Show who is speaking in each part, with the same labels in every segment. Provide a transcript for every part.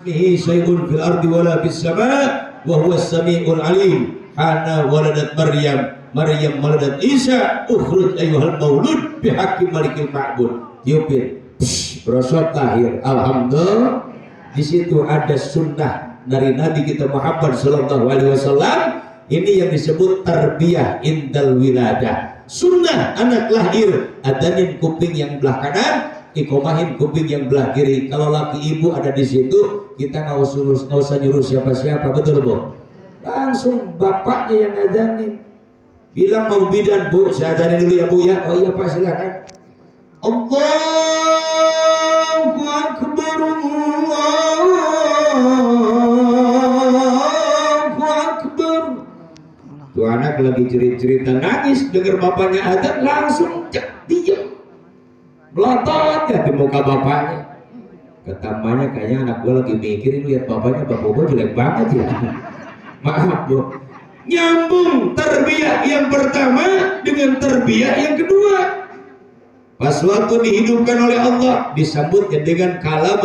Speaker 1: Mihi syai'un fil ardi wala fis sama' wa huwa as-sami'ul alim. Hana waladat Maryam waladat Isa, ukhruj ayyuhal maulud bihaqqi malikil ma'bud. Tiupin, berosot lahir. Alhamdulillah. Di situ ada sunnah dari Nabi kita Muhammad sallallahu alaihi wasallam. Ini yang disebut tarbiyah indal wiladah. Sunnah anak lahir, adanin kuping yang belah kanan, ikomahin kuping yang belah kiri. Kalau laki ibu ada di situ, kita nggak usah nyuruh siapa-siapa, betul bu? Langsung bapaknya yang adanin. Bilang mau bidan bu, saya adanin dulu ya bu ya. Oh iya pak silakan. Allahu Akbar, Allahu Akbar. Tuh anak lagi cerita nangis, dengar bapaknya adzan langsung diam. Melotot ya di muka bapaknya. Ketamanya kayaknya anak gua lagi mikirin lihat bapaknya, bapak gua jelek banget ya. Maaf bu. Nyambung tarbiyah yang pertama dengan tarbiyah yang kedua. Pas waktu dihidupkan oleh Allah disambutnya dengan kalam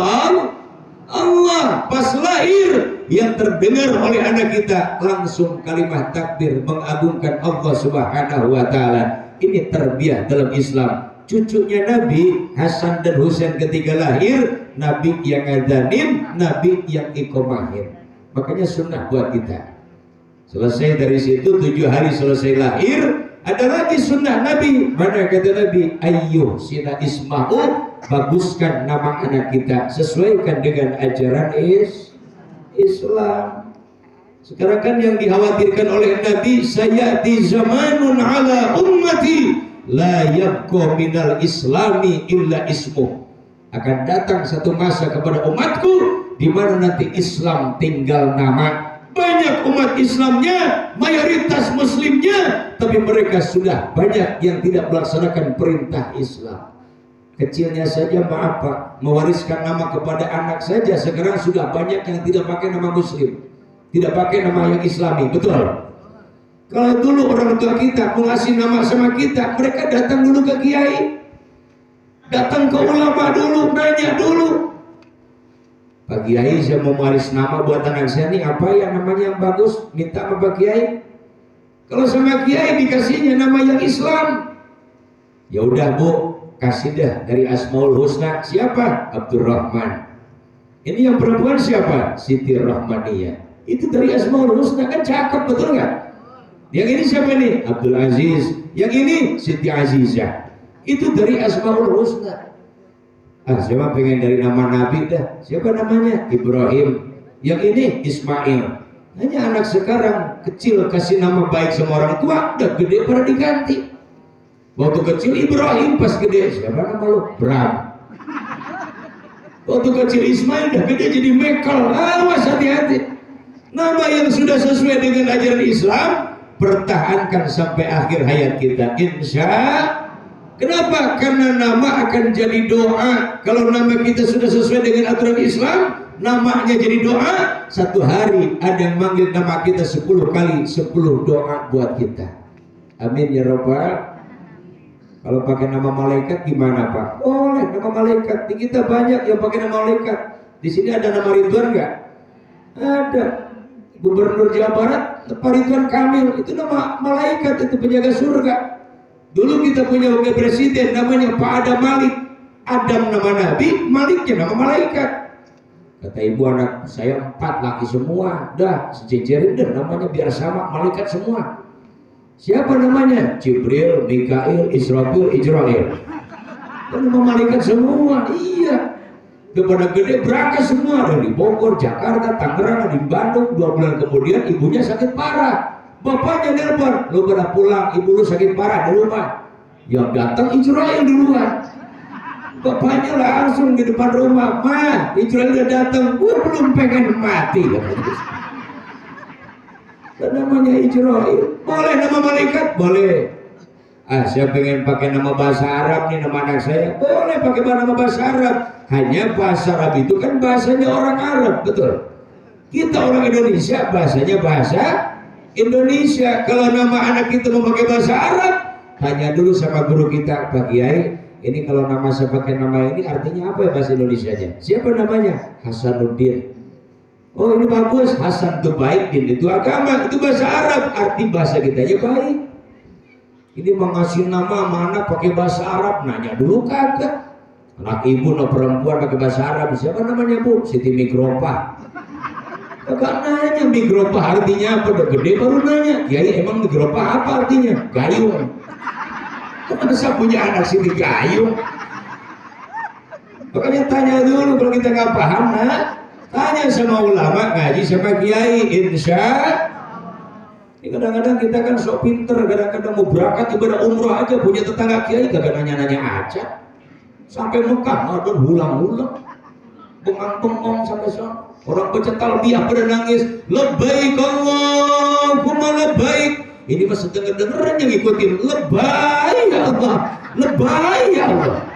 Speaker 1: Allah. Pas lahir yang terdengar oleh anak kita langsung kalimat takbir mengagungkan Allah Subhanahu wa taala. Ini tarbiyah dalam Islam. Cucunya Nabi Hasan dan Husain ketika lahir, Nabi yang adanin, Nabi yang ikomahin. Makanya sunnah buat kita. Selesai dari situ 7 hari selesai lahir, ada lagi sunnah Nabi. Mana kata Nabi? Ayyuh sina isma'u, baguskan nama anak kita, sesuaikan dengan ajaran Islam. Sekarang kan yang dikhawatirkan oleh Nabi, sayati zamanun ala ummati la yabqa minal islami illa ismuh. Akan datang satu masa kepada umatku di mana nanti Islam tinggal nama. Banyak umat Islamnya, mayoritas muslimnya, tapi mereka sudah banyak yang tidak melaksanakan perintah Islam. Kecilnya saja maaf Pak, mewariskan nama kepada anak saja sekarang sudah banyak yang tidak pakai nama muslim, tidak pakai nama yang islami, betul? Kalau dulu orang tua kita mengasih nama sama kita, mereka datang dulu ke kiai, datang ke ulama dulu, nanya dulu, Pak Kiai saya mau mewaris nama buat anak saya nih, apa ya namanya yang bagus, minta sama Pak Kiai. Kalau sama Kiai dikasihnya nama yang Islam, ya udah bu, kasih dah dari Asmaul Husna. Siapa? Abdurrahman. Ini yang perempuan siapa? Siti Rahmaniyah. Itu dari Asmaul Husna, kan cakep, betul nggak? Yang ini siapa nih? Abdul Aziz. Yang ini Siti Azizah. Itu dari Asmaul Husna. Saya pengen dari nama Nabi dah. Siapa namanya? Ibrahim. Yang ini Ismail. Hanya anak sekarang kecil kasih nama baik sama orang tua, udah gede pada diganti. Waktu kecil Ibrahim, pas gede siapa nama lu? Bram. Waktu kecil Ismail, udah gede jadi Mekal. Awas hati-hati. Nama yang sudah sesuai dengan ajaran Islam pertahankan sampai akhir hayat kita, insya. Kenapa? Karena nama akan jadi doa. Kalau nama kita sudah sesuai dengan aturan Islam, namanya jadi doa. Satu hari ada yang manggil nama kita 10 kali, 10 doa buat kita. Amin ya Rabbal. Kalau pakai nama malaikat gimana Pak? Boleh nama malaikat. Di kita banyak yang pakai nama malaikat. Di sini ada nama Ridwan nggak? Ada. Gubernur Jawa Barat, Pak Ridwan Kamil, itu nama malaikat, itu penjaga surga. Dulu kita punya wakil presiden namanya Pak Adam Malik. Adam nama Nabi, Maliknya nama malaikat. Kata ibu anak saya 4 laki semua, dah sejejerin deh namanya biar sama, malaikat semua. Siapa namanya? Jibril, Mikail, Israfil, Ijrail. Nama malaikat semua, iya. Kepada gede berangkat semua dari Bogor, Jakarta, Tangerang, di Bandung. 2 bulan kemudian ibunya sakit parah. Bapaknya nelpon, lu pada pulang, ibu lu sakit parah di rumah. Yang datang Ijrail duluan. Bapaknya langsung di depan rumah, Ma, Ijrail udah datang, gua belum pengen mati. Dan namanya Ijrail. Boleh nama malaikat? Boleh. Saya pengen pakai nama bahasa Arab nih, nama anak saya. Boleh pakai nama bahasa Arab. Hanya bahasa Arab itu kan bahasanya orang Arab, betul. Kita orang Indonesia bahasanya bahasa Indonesia. Kalau nama anak kita mau pakai bahasa Arab, tanya dulu sama guru kita, Pak Kiai, ini kalau nama saya pakai nama ini artinya apa ya bahasa Indonesianya? Siapa namanya? Hasanuddin. Oh ini bagus, hasan itu baik, din itu agama, itu bahasa Arab, arti bahasa kita aja baik. Ini mau ngasih nama mana pakai bahasa Arab, nanya dulu kagak. Anak ibu no perempuan pakai bahasa Arab, siapa namanya bu? Siti Mikropa. Kagak nanya Mikropa artinya apa, udah gede baru nanya. Kiai emang Mikropa apa artinya? Gayung. Masa punya anak Siti Gayung? Makanya tanya dulu kalau kita nggak paham, nah tanya sama ulama, ngaji sama kiai, insya. Ini kadang-kadang kita kan sok pinter, kadang-kadang mau berangkat ibadah umroh aja punya tetangga kiai kagak nanya-nanya aja. Sampai Mekah ada ulang-ulang, bengong-bengong sampai sana. Orang baca talbiyah pada nangis, labbaik Allahumma labbaik. Ini masih denger-dengeran yang ngikutin, labbaik ya Allah, labbaik ya Allah.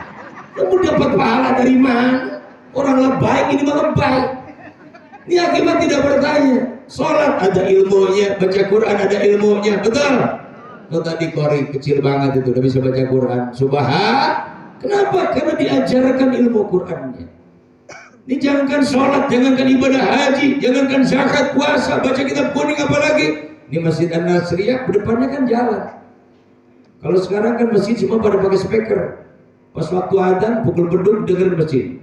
Speaker 1: Kamu dapat pahala dari mana? Orang labbaik ini mah labbaik. Ini akibat tidak bertanya. Sholat ada ilmunya, baca Quran ada ilmunya, betul? Lo tadi Kori kecil banget itu udah bisa baca Quran. Subhan. Kenapa? Karena diajarkan ilmu Qurannya. Ini jangankan sholat, jangankan ibadah haji, jangankan zakat, puasa, baca kitab kuning apalagi. Ini Masjid An-Nasriyah, depannya kan jalan. Kalau sekarang kan masjid semua pada pakai speaker. Pas waktu adzan pukul beduk dengerin masjid.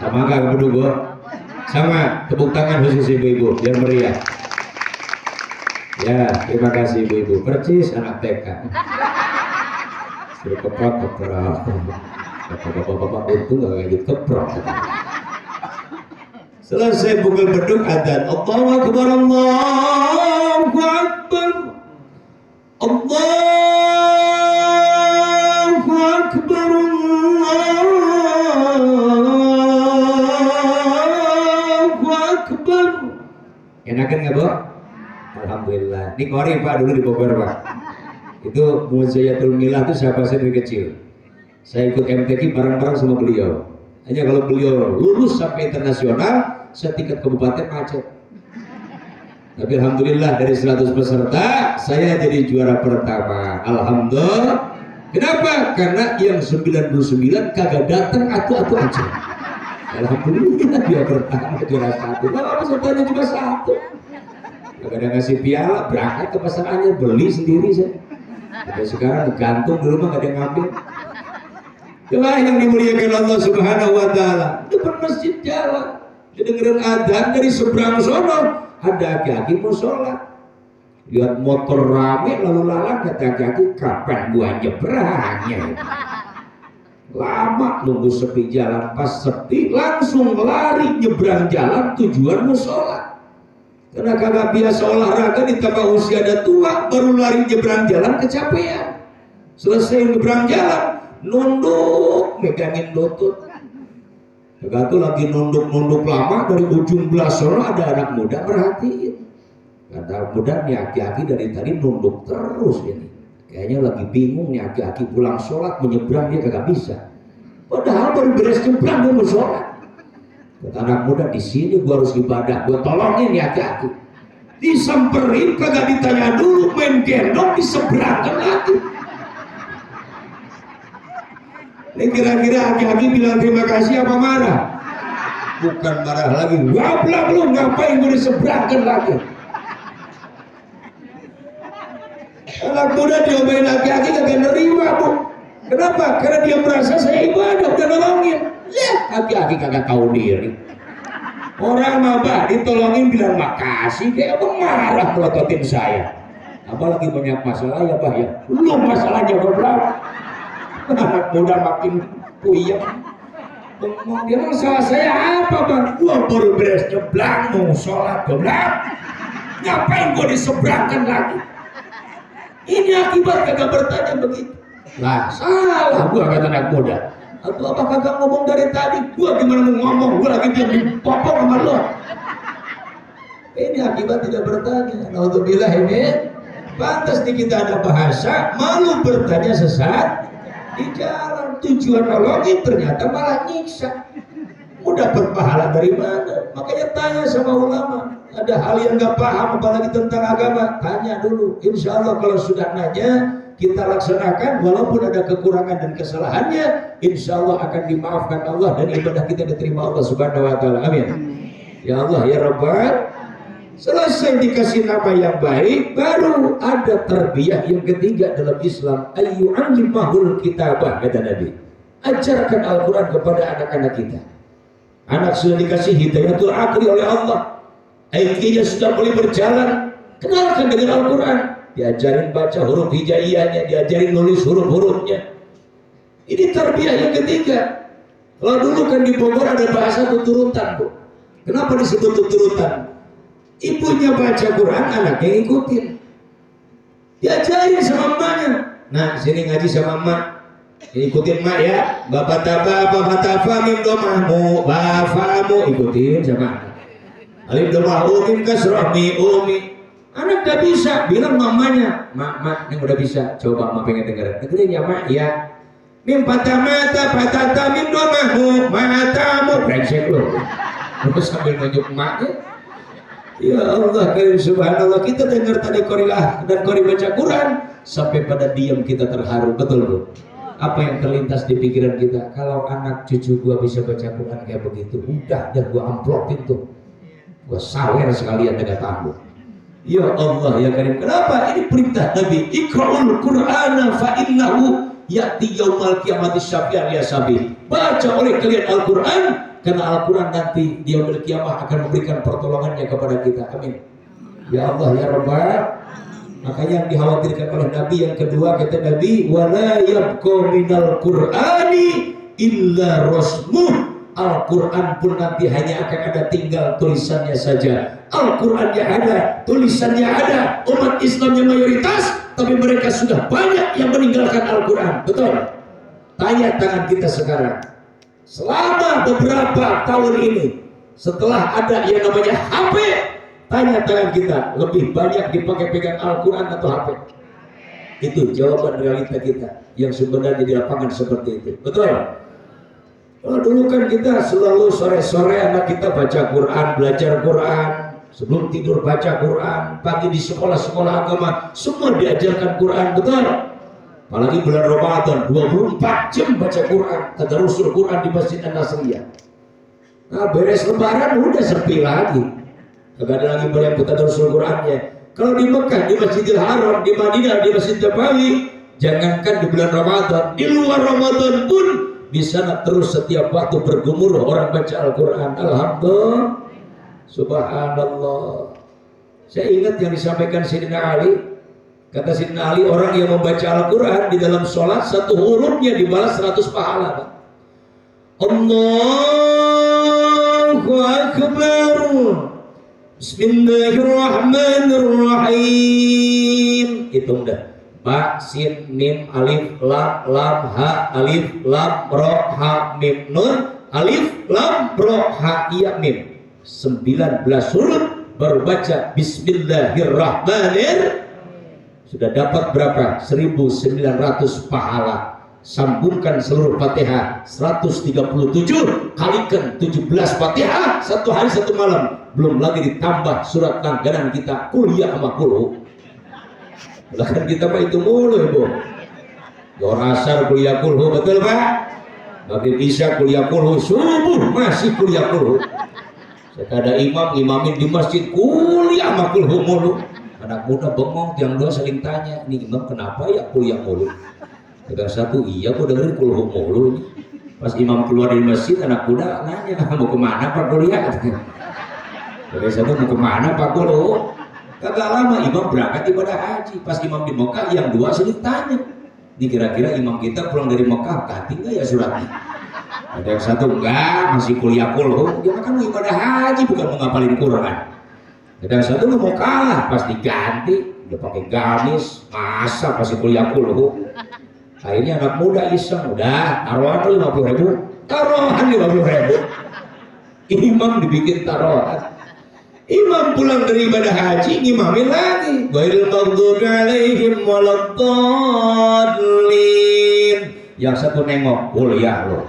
Speaker 1: Sama enggak berdua? Sama, tepuk tangan khusus ibu-ibu biar meriah. Ya, terima kasih ibu-ibu. Percis anak TK. Suruh keprok. Bapak-bapak untung gak kayak gitu keprok. Selesai pukul beduk adzan. Allahu Akbar, Allahu Akbar. Allahu Akbar, Allahu Akbar. Enakan nggak, Bu? Alhamdulillah. Ini Kori Pak dulu di Bogor Pak. Itu Muzayatul Milah itu siapa saya dari kecil. Saya ikut MTQ bareng-bareng sama beliau. Hanya kalau beliau lulus sampai internasional, saya tingkat kabupaten macet. Tapi alhamdulillah dari 100 peserta, saya jadi juara pertama. Alhamdulillah. Kenapa? Karena yang 99 kagak datang atu-atu aja. Alhamdulillah dia pertama juara 1. Kalau pesertanya cuma 1. Kagak ada ngasih piala, berangkat ke pasar Anyar beli sendiri saya. Sampai sekarang gantung di rumah gak ada yang ngambil. Coba yang dimuliakan Allah Subhanahu wa taala, depan masjid jalan, dengerin adzan dari seberang sono, ada aki-aki mau sholat. Lihat motor rame lalu lalang, kata aki-aki, kapan gua nyebrangnya? Lama nunggu sepi jalan, pas sepi langsung lari nyebrang jalan tujuan mau sholat. Karena kagak biasa olahraga ditambah usia ada tua, baru lari nyebrang jalan kecapean. Selesai nyebrang jalan, nunduk megangin lutut. Kagak tuh lagi nunduk lama, dari ujung belah sono ada anak muda merhatiin. Kata muda nih aki-aki dari tadi nunduk terus ini. Kayaknya lagi bingung nih aki-aki pulang sholat menyeberang dia kagak bisa. Padahal baru beres nyebrang dia mau sholat. Kata anak muda, di sini gua harus ibadah, gua tolongin nih aki-aki. Disamperin kagak ditanya dulu, main gendong diseberangkan lagi. Ini kira-kira aki-aki bilang terima kasih apa marah? Bukan marah lagi. Gablak lu, ngapain gue diseberangkan lagi? Anak muda diomelin aki-aki kagak nerima, Bu. Kenapa? Karena dia merasa saya ibadah, udah nolongin. Ya, aki-aki kagak tahu diri. Orang mah ditolongin bilang makasih, kayak abang marah melototin saya. Abang lagi banyak masalah ya, Bah ya. Lu masalahnya goblok. Anak muda makin puyeng. Dia masalah saya apa, Bang? Gua baru beres nyebrang mau sholat goblok. Ngapain gua diseberangkan lagi? Ini akibat kagak bertanya begitu. Lah salah gua kata anak muda. Atau apa kagak ngomong dari tadi? Gua gimana mau ngomong? Gua lagi diam dipopok sama lo. Ini akibat tidak bertanya. Naudzubillah ini. Pantas di kita ada bahasa malu bertanya sesat di jalan, tujuan nolongin ternyata malah nyiksa. Mau dapat pahala dari mana? Makanya tanya sama ulama. Ada hal yang nggak paham apalagi tentang agama, tanya dulu. Insya Allah kalau sudah nanya kita laksanakan, walaupun ada kekurangan dan kesalahannya, insya Allah akan dimaafkan Allah dan ibadah kita diterima Allah Subhanahu Wa Taala. Amin. Ya Allah ya Rabbal. Selesai dikasih nama yang baik, baru ada tarbiyah yang ketiga dalam Islam. Ayyu'allimahul kitabah, kata Nabi. Ajarkan Al-Quran kepada anak-anak kita. Anak sudah dikasih hidayatul akli oleh Allah, IQ-nya sudah boleh berjalan, kenalkan dengan Al-Quran. Diajarin baca huruf hijaiyahnya, diajarin nulis huruf-hurufnya. Ini tarbiyah yang ketiga. Kalau dulu kan di Bogor ada bahasa tuturutan, Bu. Kenapa disebut tuturutan? Ibunya baca Quran, anaknya ngikutin. Diajarin sama emaknya. Nah, sini ngaji sama emak. Ikutin emak ya. Bapak taba, bapak tafa, mim domahmu, bafamu. Ikutin sama anak. Alif domah umim kasroh mi umi. Anak gak bisa, bilang mamanya. Mak, ini udah bisa. Coba emak pengen denger. Dengerin ya mak, ya. Mim patamata, patata, mim domahmu, matamu. Brengsek lo. Terus sambil nunjuk emaknya. Ya Allah, karim subhanallah, kita dengar tadi korilah dan kori baca Quran sampai pada diam kita terharu, betul Bu? Apa yang terlintas di pikiran kita? Kalau anak cucu gua bisa baca Quran kayak begitu, udah gua amplopin tuh, gua sawer sekalian dengan tamu. Ya Allah ya karim, kenapa? Ini perintah Nabi. Iqra'ul Qur'ana fa innahu ya'ti yaumal qiyamati syafi'an ya sabi. Baca oleh kalian Al-Quran, karena Al-Quran nanti di yaumil qiyamah akan memberikan pertolongannya kepada kita. Amin. Ya Allah ya Rabbal. Makanya yang dikhawatirkan oleh Nabi yang kedua, kata Nabi, wala yabqa minal Qur'ani illa rasmuh. Al-Quran pun nanti hanya akan ada tinggal tulisannya saja. Al-Qurannya ada, tulisannya ada, umat Islamnya mayoritas, tapi mereka sudah banyak yang meninggalkan Al-Quran. Betul? Tanya tangan kita sekarang. Selama beberapa tahun ini, setelah ada yang namanya HP, tanya tangan kita, lebih banyak dipakai pegang Al-Quran atau HP? Itu jawaban realita kita yang sebenarnya di lapangan seperti itu. Betul? Kalau dulu kan kita selalu sore-sore anak kita baca Quran, belajar Quran, sebelum tidur baca Quran, pagi di sekolah-sekolah agama semua diajarkan Quran, betul? Apalagi bulan Ramadan 24 jam baca Quran, tadarusul Quran di Masjid An-Nasriyah. Nah, beres lebaran udah sepi lagi. Kagak ada lagi banyak tadarusul Qurannya. Kalau di Mekah, di Masjidil Haram, di Madinah, di Masjid Nabawi, jangankan di bulan Ramadan, di luar Ramadan pun di sana terus setiap waktu bergemuruh orang baca Al-Quran. Alhamdulillah, subhanallah. Saya ingat yang disampaikan Sayyidina Ali. Kata Sayyidina Ali, orang yang membaca Al-Quran di dalam sholat, satu hurufnya dibalas 100 pahala. Allahu Akbar. Bismillahirrahmanirrahim. Hitung dah. Ba, sin, mim, alif, lam, ha, alif, lam, ro, ha, mim, nun, alif, lam, ro, ha, iya, mim. 19 huruf baru baca Bismillahirrahmanirrahim. Sudah dapat berapa? 1900 pahala. Sambungkan seluruh Fatihah 137, kalikan 17 Fatihah satu hari satu malam. Belum lagi ditambah surat langganan kita kuliah sama kulhu. Bahkan kita mah itu mulu Ibu. Zuhur asar kuliah kulhu, betul Pak? Maghrib isya kuliah kulhu, subuh masih kuliah kulhu. Sekada imam imamin di masjid kuliah sama kulhu mulu. Anak muda bengong, yang dua saling tanya, nih imam kenapa ya kuliah mulu? Kadang satu, iya aku dengerin kulhu mulu ini. Pas imam keluar dari masjid, anak muda nanya, mau kemana Pak kuliah? Kadang satu, mau kemana Pak kulhu? Kagak lama imam berangkat ibadah haji. Pas imam di Mekah, yang dua sini tanya, ini kira-kira imam kita pulang dari Mekah ganti nggak ya suratnya? Ada yang satu, enggak, masih kuliah kulhu. Dia kan mau ibadah haji, bukan mau ngapalin Quran. Ada yang satu mau kalah, pas diganti udah pakai gamis, masa masih kuliah kulhu. Akhirnya anak muda iseng, udah taruhan 50.000, taruhan 50.000. Imam dibikin taruhan. Imam pulang dari ibadah haji, ngimamin lagi. Ghairil maghdubi alaihim waladdallin. Yang satu nengok, kuliah lo.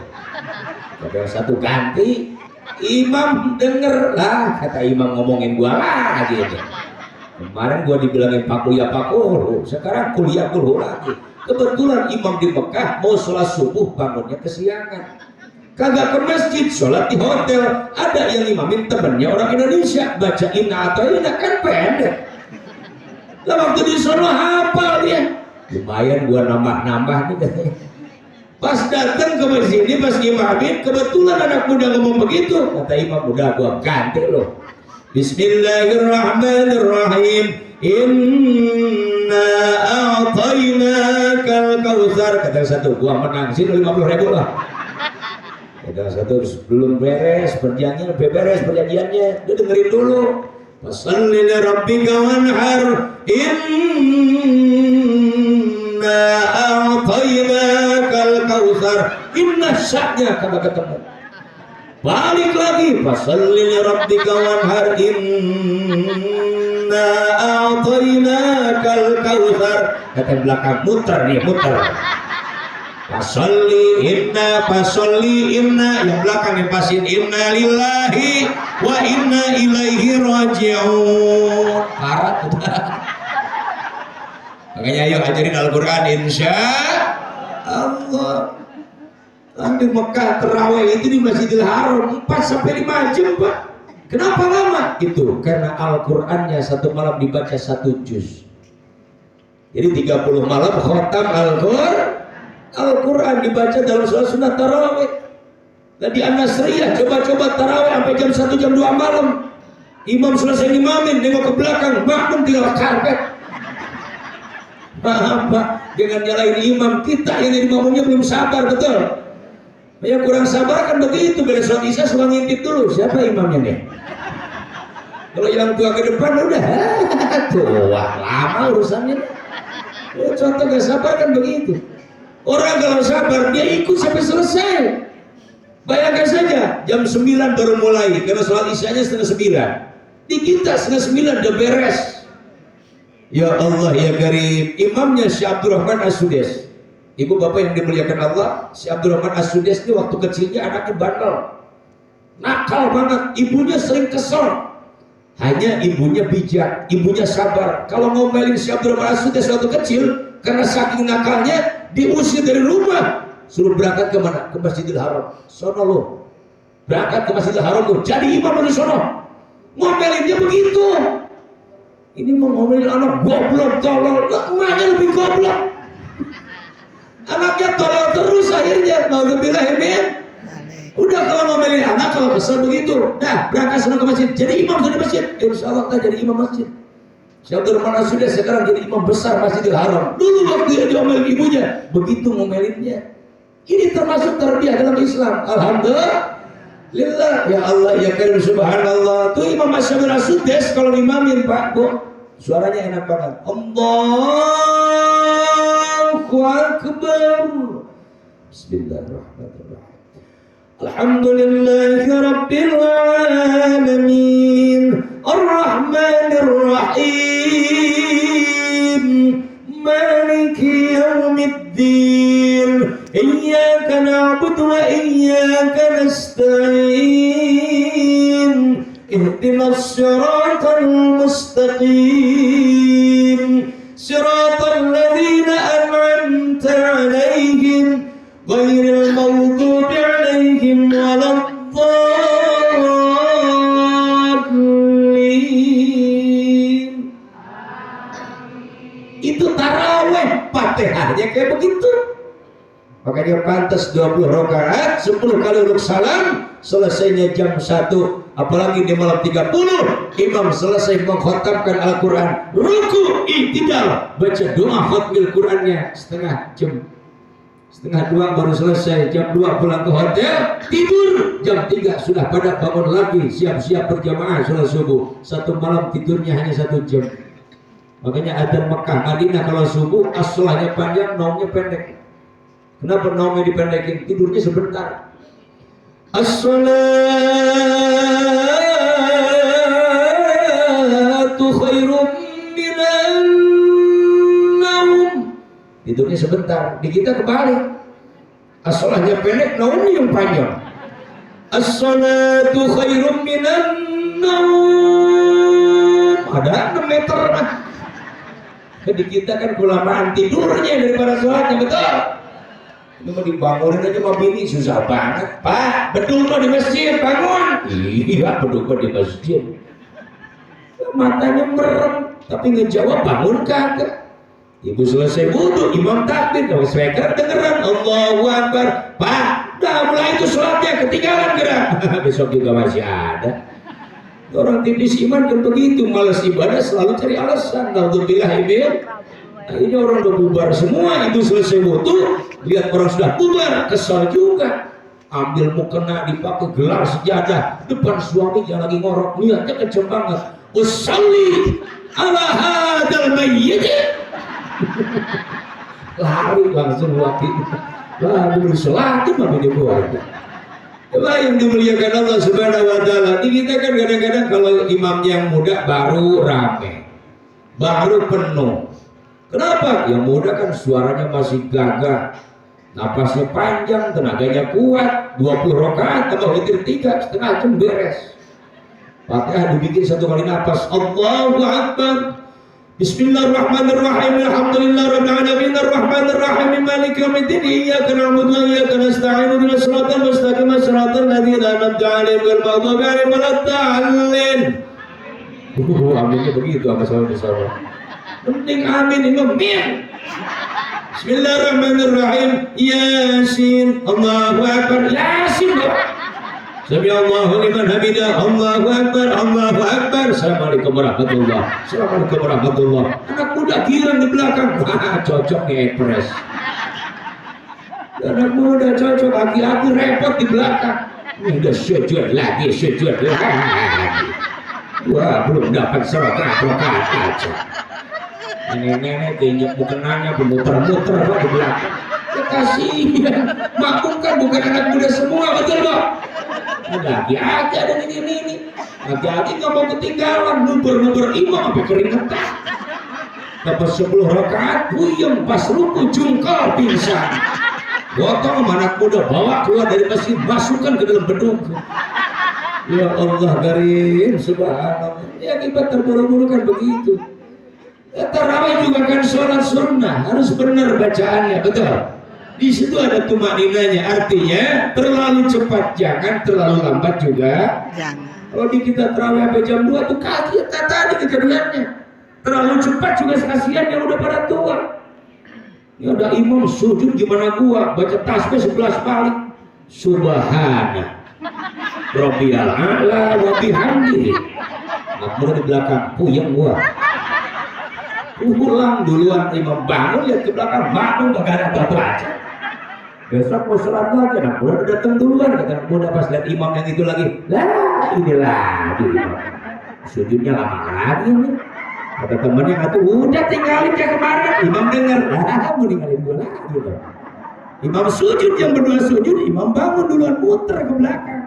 Speaker 1: Yang satu ganti. Imam denger lah, kata imam ngomongin gua lagi. Kemarin gua dibilangin pak kuliah pak kulhu, sekarang kuliah kulhu lagi. Kebetulan imam di Mekah mau sholat subuh bangunnya kesiangan, kagak ke masjid, sholat di hotel. Ada yang imamin temennya orang Indonesia, baca inna atau inna kan pendek. Lah waktu di sono hafal dia, lumayan gua nambah-nambah nih katanya. Pas datang ke masjid ini, pas imamin, kebetulan anak muda ngomong begitu, kata imam, udah gua ganti loh. Bismillahirrahmanirrahim. Inna a'tainakal kautsar. Kata satu, gua menang sini 50.000 lah. Kata satu, belum beres perjanjiannya, beres perjanjiannya, dia dengerin dulu. Fasholli li rabbika wanhar. Inna a'tainakal kautsar. Inna sya'nya kagak ketemu. Balik lagi, fasholli li rabbika wanhar. Inna a'tainakal kautsar. Kata belakang, muter nih, muter. Fasolli inna, yang belakang yang pasin inna lillahi wa inna ilaihi raji'un. Parah udah. Makanya ayo ajarin Al-Quran insya Allah. Di Mekah terawih itu di Masjidil Haram 4-5 jam Pak. Kenapa lama? Itu karena Al-Qurannya satu malam dibaca 1 juz. Jadi 30 malam khatam Al-Quran dibaca dalam sholat sunnah tarawih. Dan di An-Nasriyah coba-coba tarawih sampai jam 1 jam 2 malam. Imam selesai imamin, nengok ke belakang, makmum tinggal karpet. Paham Pak? Jangan nyalain imam, kita yang imamnya belum sabar, betul. Yang kurang sabar kan begitu, beres sholat isya suka ngintip dulu, siapa imamnya nih? Kalau yang tua ke depan udah tua, lama urusannya. Contoh gak sabar kan begitu. Orang kalau sabar, dia ikut sampai selesai. Bayangkan saja, jam 9 baru mulai, karena sholat isyanya 8:30. Di kita 8:30 udah beres. Ya Allah ya Karim. Imamnya Syekh Abdurrahman As-Sudais. Ibu bapak yang dimuliakan Allah, Syekh Abdurrahman As-Sudais ini waktu kecilnya anaknya bandel, nakal banget. Ibunya sering kesel. Hanya ibunya bijak, ibunya sabar. Kalau ngomelin Syekh Abdurrahman As-Sudais waktu kecil, karena saking nakalnya, diusir dari rumah, suruh berangkat ke mana? Ke Masjidil Haram. Sono lo, berangkat ke Masjidil Haram lo, jadi imam dari sono. Ngomelin dia begitu. Ini mau ngomelin anak goblok, tolol, emaknya lebih goblok. Anaknya tolol terus akhirnya. Nauzubillah min. Udah kalau ngomelin anak, kalau besar begitu. Nah, berangkat sono ke masjid, jadi imam di masjid. Insya Allah kita jadi imam masjid. Syekh Abdurrahman As-Sudais sekarang jadi imam besar Masjidil Haram. Dulu waktu dia diomelin ibunya, begitu ngomelinnya. Ini termasuk tarbiyah dalam Islam. Alhamdulillah. Ya Allah ya Karim subhanallah. Tuh Imam Syekh As-Sudais kalau imamin Pak, Bu, suaranya enak banget. Allahu Akbar. Bismillahirrahmanirrahim. Alhamdulillahi Rabbil Alamin. Ar-Rahmanir Rahim. Maliki Yawmiddin. Iyyaka na'budu wa iyyaka nasta'in. Ihdinas siratal mustaqim. Siratal ladzina an'amta 'alaihim ghairil maghdubi 'alaihim waladdallin. Itu tarawih, Fatihahnya kayak begitu. Makanya pantas 20 rakaat 10 kali urut salam, selesainya jam 1. Apalagi di malam 30 imam selesai mengkhatamkan Al-Quran, ruku, i'tidal, baca doa khatmil Qurannya setengah jam. Setengah 2 baru selesai, jam 2 pulang ke hotel, tidur, jam 3 sudah pada bangun lagi, siap-siap berjamaah sholat subuh. Satu malam tidurnya hanya 1 jam. Makanya adzan Mekah, Madinah kalau subuh as-sholahnya panjang, naumnya pendek. Kenapa naumnya dipendekin? Tidurnya sebentar. As-sholatu khairum minan naum. Tidurnya sebentar. Di kita kebalik. As-sholahnya pendek, naumnya yang panjang. As-sholatu khairum minan naum. Ada 6 meter. Jadi kita kan kelamaan tidurnya daripada sholatnya, betul. Ini mau dibangunin aja sama bini susah banget. Pak, bedul kok di masjid, bangun. Iya, bedul kok di masjid. Matanya merem, tapi ngejawab bangun kagak. Ibu selesai wudu, imam takbir, kalau speaker dengeran Allahu Akbar. Pak, udah mulai itu sholatnya ketinggalan gerak. Besok juga masih ada. Orang tipis iman kan begitu, malas ibadah selalu cari alasan. Alhamdulillah ibil. Akhirnya orang udah bubar semua, itu selesai wudu, lihat orang sudah bubar, kesal juga. Ambil mukena dipakai gelar sejadah depan suaminya lagi ngorok, niatnya kenceng banget. Usalli ala hadal mayyit. Lari langsung lagi. Lalu sholat itu mah keluarga. Itulah yang dimuliakan Allah Subhanahu wa Ta'ala. Ini kita kan kadang-kadang kalau imam yang muda baru rame, baru penuh. Kenapa? Yang muda kan suaranya masih gagah, napasnya panjang, tenaganya kuat. 20 rakaat tambah witir 3, setengah jam beres. Fatihah dibikin 1 kali napas. Allahu Akbar. Bismillahirrahmanirrahim. Alhamdulillahirabbil alamin arrahmanir rahim maliki yaumiddin iyyaka na'budu wa iyyaka nasta'in ihdinas siratal mustaqim siratal ladzina an'amta 'alaihim ghairil maghdubi 'alaihim waladdallin. Aminnya begitu apa saudara-saudara. Penting amin imam min. Bismillahirrahmanirrahim. Yasin. Allahu Akbar. Yasin. Sami Allahu liman hamidah. Allahu Akbar. Allahu Akbar. Assalamualaikum warahmatullahi. Assalamualaikum warahmatullahi. Anak muda girang di belakang. Wah, cocok ngepres. Anak muda cocok, laki-laki repot di belakang. Ini udah sujud lagi, sujud lagi. Wah, belum dapat rakaat aja. Nenek-nenek keinjak bukenanya bermuter-muter di belakang. Ya kasihan. Makmum kan bukan anak muda semua, betul Pak? Laki-laki ada ini. Laki-laki nggak mau ketinggalan, nuber-nuber imam sampai keringetan. Dapat 10 rakaat, puyeng pas ruku jungkal pingsan. Gotong anak muda bawa keluar dari masjid, masukkan ke dalam beduk. Ya Allah karim, subhanallah. Ya kita terburu-buru kan begitu. Tarawih juga kan sholat sunnah, harus benar bacaannya, betul. Di situ ada tumaninanya, artinya terlalu cepat jangan, terlalu lambat juga jangan. Kalau di kita tarawih sampai jam 2 tuh kaki tadi kejadiannya. Terlalu cepat juga kasihan yang udah pada tua. Ya udah imam sujud gimana gua baca tasbih 11 kali. Subhana Rabbiyal a'la wa bihamdihi. Makmur di belakang puyeng gua. Ulang duluan imam bangun, lihat ke belakang, bangun gak ada apa-apa aja. Besok mau sholat lagi, anak muda datang duluan, kata anak muda pas lihat imam yang itu lagi, lah ini lagi sujudnya lama lagi nih. Kata temennya, udah tinggalin kayak kemarin. Imam dengar, mau ninggalin gue lagi loh. Imam sujud, yang berdua sujud, imam bangun duluan, muter ke belakang.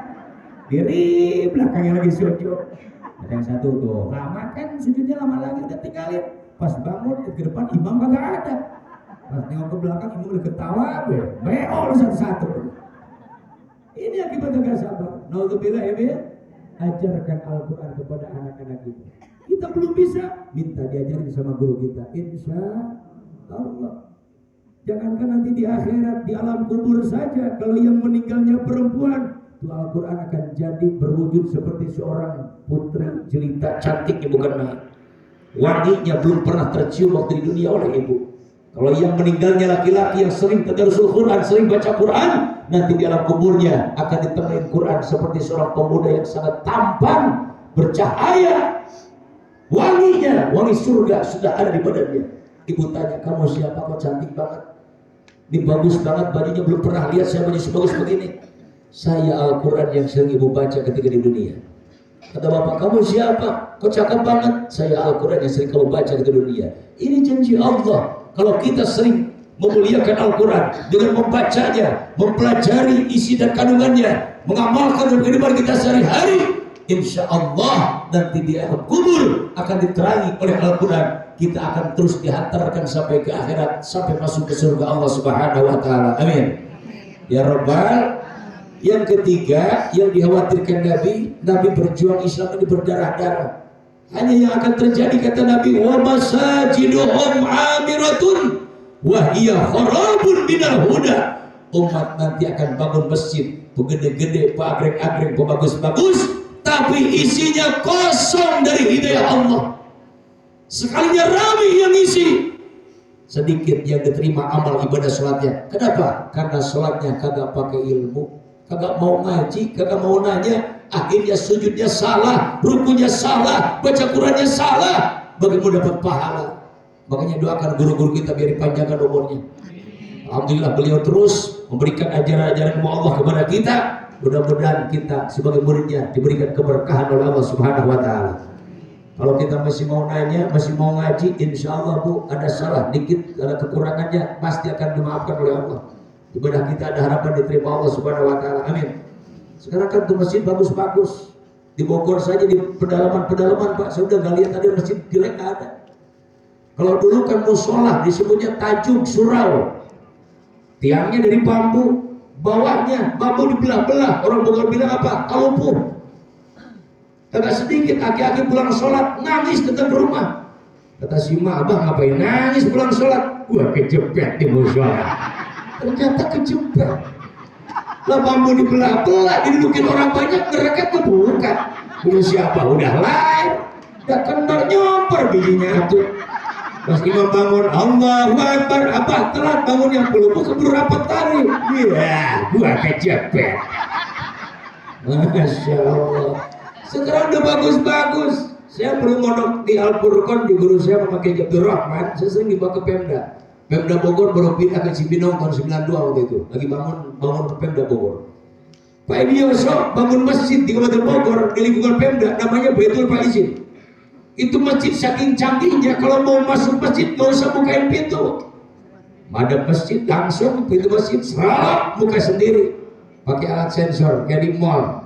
Speaker 1: Diri belakangnya lagi sujud. Ada yang satu tuh, lama kan sujudnya lama lagi, udah tinggalin. Pas bangun ke depan imam kagak ada. Pas nengok ke belakang imam udah ketawa beol satu-satu. Ini akibat gak sabar. Naudzubillah ya. Ajarkan Al-Quran kepada anak-anak kita. Kita belum bisa, minta diajarin sama guru kita. Insya Allah. Jangankan nanti di akhirat, di alam kubur saja. Kalau yang meninggalnya perempuan, itu Al-Quran akan jadi berwujud seperti seorang putri jelita cantiknya bukan main. Wanginya belum pernah tercium waktu di dunia oleh ibu. Kalau yang meninggalnya laki-laki yang sering tadarsul Quran, sering baca Quran, nanti di alam kuburnya akan ditemuin Quran seperti seorang pemuda yang sangat tampan, bercahaya. Wanginya, wangi surga sudah ada di badannya. Ibu tanya, kamu siapa? Kok cantik banget? Ini bagus banget bajunya, belum pernah lihat saya baju sebagus begini. Saya Al-Quran yang sering ibu baca ketika di dunia. Kata bapak, kamu siapa? Kau cakap banget. Saya Al-Quran yang sering kamu baca di dunia. Ini janji Allah. Kalau kita sering memuliakan Al-Quran dengan membacanya, mempelajari isi dan kandungannya, mengamalkan dalam kehidupan kita sehari-hari, insya Allah nanti di akhir kubur akan diterangi oleh Al-Quran. Kita akan terus dihantarkan sampai ke akhirat, sampai masuk ke surga Allah Subhanahu wa Ta'ala. Amin ya Rabbal. Yang ketiga yang dikhawatirkan Nabi berjuang Islam ini berdarah-darah. Hanya yang akan terjadi kata Nabi, wa masajiduhum amiratun wa hiya kharabun minal huda. Umat nanti akan bangun masjid begede-gede, agreng-agreng, bagus-bagus, tapi isinya kosong dari hidayah Allah. Sekalinya ramai yang isi, sedikit yang diterima amal ibadah sholatnya. Kenapa? Karena sholatnya kagak pakai ilmu, kagak mau ngaji, kagak mau nanya, akhirnya sujudnya salah, rukunya salah, baca Qurannya salah. Bagaimana dapat pahala? Makanya doakan guru-guru kita biar dipanjangkan umurnya. Alhamdulillah beliau terus memberikan ajaran-ajaran Allah kepada kita. Mudah-mudahan kita sebagai muridnya diberikan keberkahan oleh Allah Subhanahu wa Ta'ala. Kalau kita masih mau nanya, masih mau ngaji, insya Allah Bu, ada salah dikit, ada kekurangannya, pasti akan dimaafkan oleh Allah. Ibadah kita ada harapan diterima Allah Subhanahu wa Ta'ala. Amin. Sekarang kan tuh masjid bagus-bagus. Di Bogor saja di pedalaman-pedalaman Pak, saya udah gak lihat ada masjid jelek, ada. Kalau dulu kan musola disebutnya tajuk surau. Tiangnya dari bambu, bawahnya bambu dibelah-belah. Orang Bogor bilang apa? Kalupuh. Agak sedikit aki-aki pulang sholat nangis datang ke rumah. Kata si Ma, abang ngapain nangis pulang sholat? Gua kejepit di musola. Ternyata kejepit. Lah bambu dibelah-belah, didudukin orang banyak, mereka kebuka. Punya siapa? Udah lahir, udah kendor nyomper bijinya tuh. Pas imam bangun, Allahu Akbar, apa telat bangunnya peluru keburu rapat tari. Iya, gua kejepit. Masya Allah. Sekarang udah bagus-bagus. Saya perlu mondok di Al-Furqan, di guru saya memakai Abdul Rahman. Saya sering dibawa ke Pemda. Pemda Bogor baru pindah ke Cibinong tahun 92 waktu itu. Lagi bangun Pemda Bogor. Pak Edi Yoso bangun masjid di Kabupaten Bogor di lingkungan Pemda, namanya Baitul Faizin. Itu masjid saking canggihnya, kalau mau masuk masjid nggak usah bukain pintu. Madep masjid langsung pintu masjid serap buka sendiri, pakai alat sensor kayak di mall.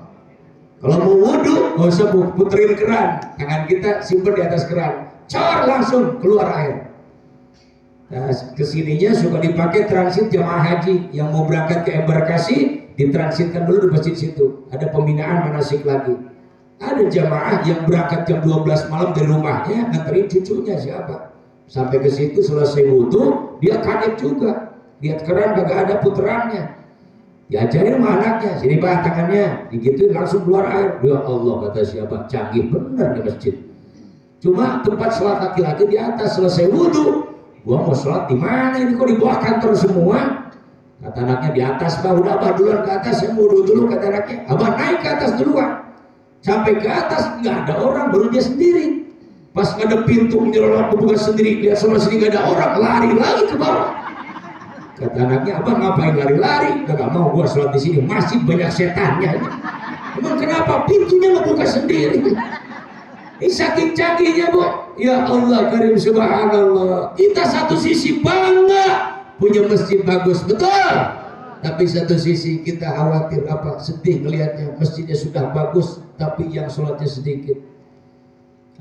Speaker 1: Kalau mau wudhu nggak usah puterin keran, tangan kita simpen di atas keran, cor langsung keluar air. Nah, kesininya suka dipakai transit jamaah haji yang mau berangkat ke embarkasi, ditransitkan dulu di masjid situ. Ada pembinaan manasik lagi. Ada jamaah yang berangkat jam 12 malam dari rumahnya nganterin cucunya siapa. Sampai ke situ selesai wudhu, dia kaget juga. Lihat keran kagak ada puterannya. Diajarin sama anaknya, sini Pak tangannya, digituin langsung keluar air. Ya Allah, kata siapa, canggih bener di masjid. Cuma tempat sholat laki-laki di atas, selesai wudhu. Gua mau sholat di mana ini, kok di bawah kantor semua? Kata anaknya di atas Pak, udah Abah duluan ke atas, saya wudhu dulu, kata anaknya. Abah naik ke atas duluan. Sampai ke atas nggak ada orang, baru dia sendiri. Pas ada pintu nyelonong buka sendiri, dia sama sini nggak ada orang, lari lagi ke bawah. Kata anaknya, abang ngapain lari-lari? Gak mau, gua sholat di sini masih banyak setannya. Emang kenapa pintunya nggak buka sendiri? Ini saking canggihnya Bu. Ya Allah Karim Subhanallah. Kita satu sisi bangga punya masjid bagus, betul. Tapi satu sisi kita khawatir apa? Sedih melihatnya masjidnya sudah bagus, tapi yang sholatnya sedikit.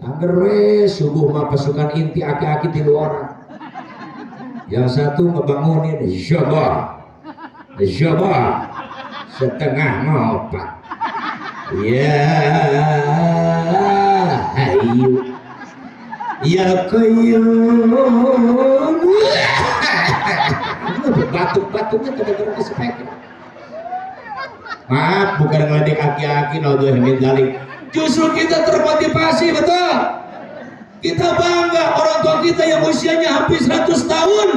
Speaker 1: Angger subuh mah pasukan inti aki-aki di luar. Yang satu ngebangunin Jabah setengah ngopat. Ya hayu ya qayyum. Batuk-batuknya kadang-kadang kesepek. Maaf, bukan ngeledek aki-aki, naudzubillah min dzalik. Justru kita termotivasi, betul. Kita bangga orang tua kita yang usianya hampir 100 tahun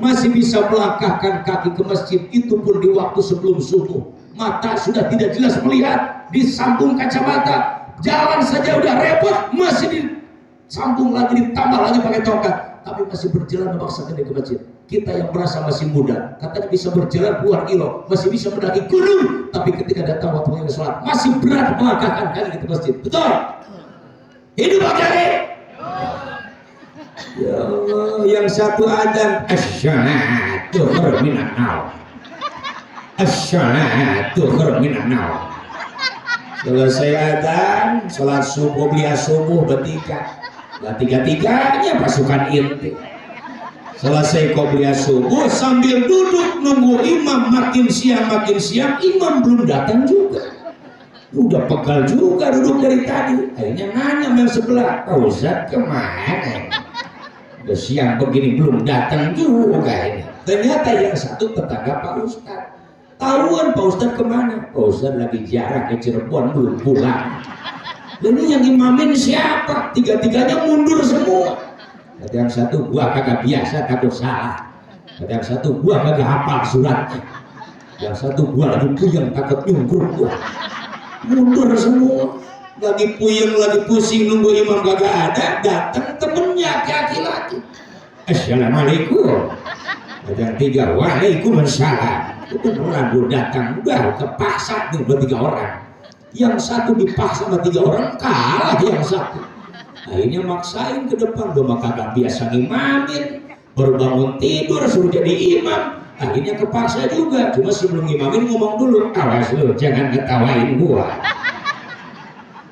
Speaker 1: masih bisa melangkahkan kaki ke masjid, itu pun di waktu sebelum subuh. Mata sudah tidak jelas melihat, disambung kacamata, jalan saja udah repot, masih disambung lagi, ditambah lagi pakai tongkat. tapi masih berjalan memaksakan diri ke masjid. Kita yang merasa masih muda, katanya bisa berjalan puluhan kilo, masih bisa mendaki gunung, tapi ketika datang waktunya sholat, masih berat melangkahkan kaki ke masjid. Betul? Hidup Pak Kiai. Ya Allah, yang satu adzan asyhadu minan naum. Asyhadu minan naum. Selesai adzan, sholat subuh, beliau subuh bertiga. Tiga-tiganya pasukan inti. Selesai qobliyah subuh sambil duduk nunggu imam, makin siang imam belum datang juga. Udah pegal juga duduk dari tadi. Akhirnya nanya yang sebelah, Pak Ustadz kemana? Udah siang begini belum datang juga ini. Ternyata yang satu tetangga Pak Ustadz. Tahuan Pak Ustadz kemana? Pak Ustadz lagi jarak ke Cirebon belum pulang. Dan ini yang imamin siapa? Tiga-tiganya mundur semua. Kata yang satu, gua kagak biasa, takut salah. Kata yang satu, gua kagak hafal suratnya. Yang satu, gua lagi puyeng, takut nyungkur gua. Mundur semua. Lagi puyeng, lagi pusing, nunggu imam kagak ada. Datang temennya laki-laki. Assalamualaikum. Kata yang tiga, waalaikumsalam. Itu ragu datang, udah ke pasar nih bertiga orang. Yang satu dipaksa sama tiga orang, kalah yang satu. Akhirnya maksain ke depan, udah kagak biasa ngimamin, baru bangun tidur suruh jadi imam. Akhirnya kepaksa juga, cuma sebelum ngimamin ngomong dulu, awas lu jangan ketawain gua.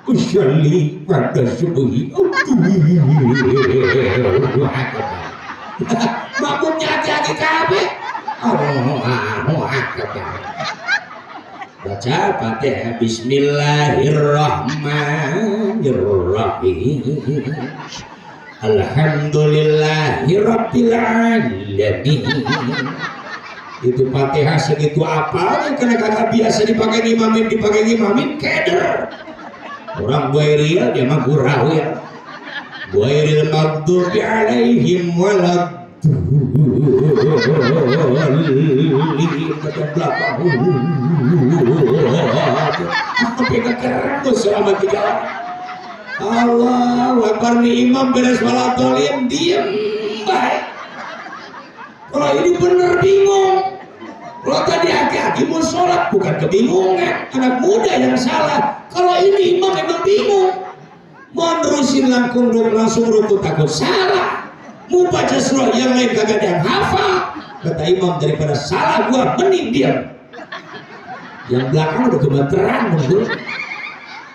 Speaker 1: Usyali pada subuhi. Makmumnya hati-hati kabeh. Allahu akbar. Baca Fatihah. Bismillahirrahmanirrahim. Alhamdulillahirabbil alamin. Itu Fatihah segitu apalnya, karena kagak biasa dipakai imamin keder. Orang Buairil dia mah gurau ya. Buairil maghdubi alaihim walad selama 3 orang. Allahu Akbar, nih imam beres sholat dolim diem baik. Kalau ini bener bingung. Kalau tadi aki-aki mau sholat bukan kebingungan, anak muda yang salah. Kalau ini imam memang bingung, mau nerusin langsung ruku takut salah. Mau baca surah yang lain kagak ada yang hafal. Kata imam, daripada salah gua mending diam. Yang belakang udah gemeteran nunggu.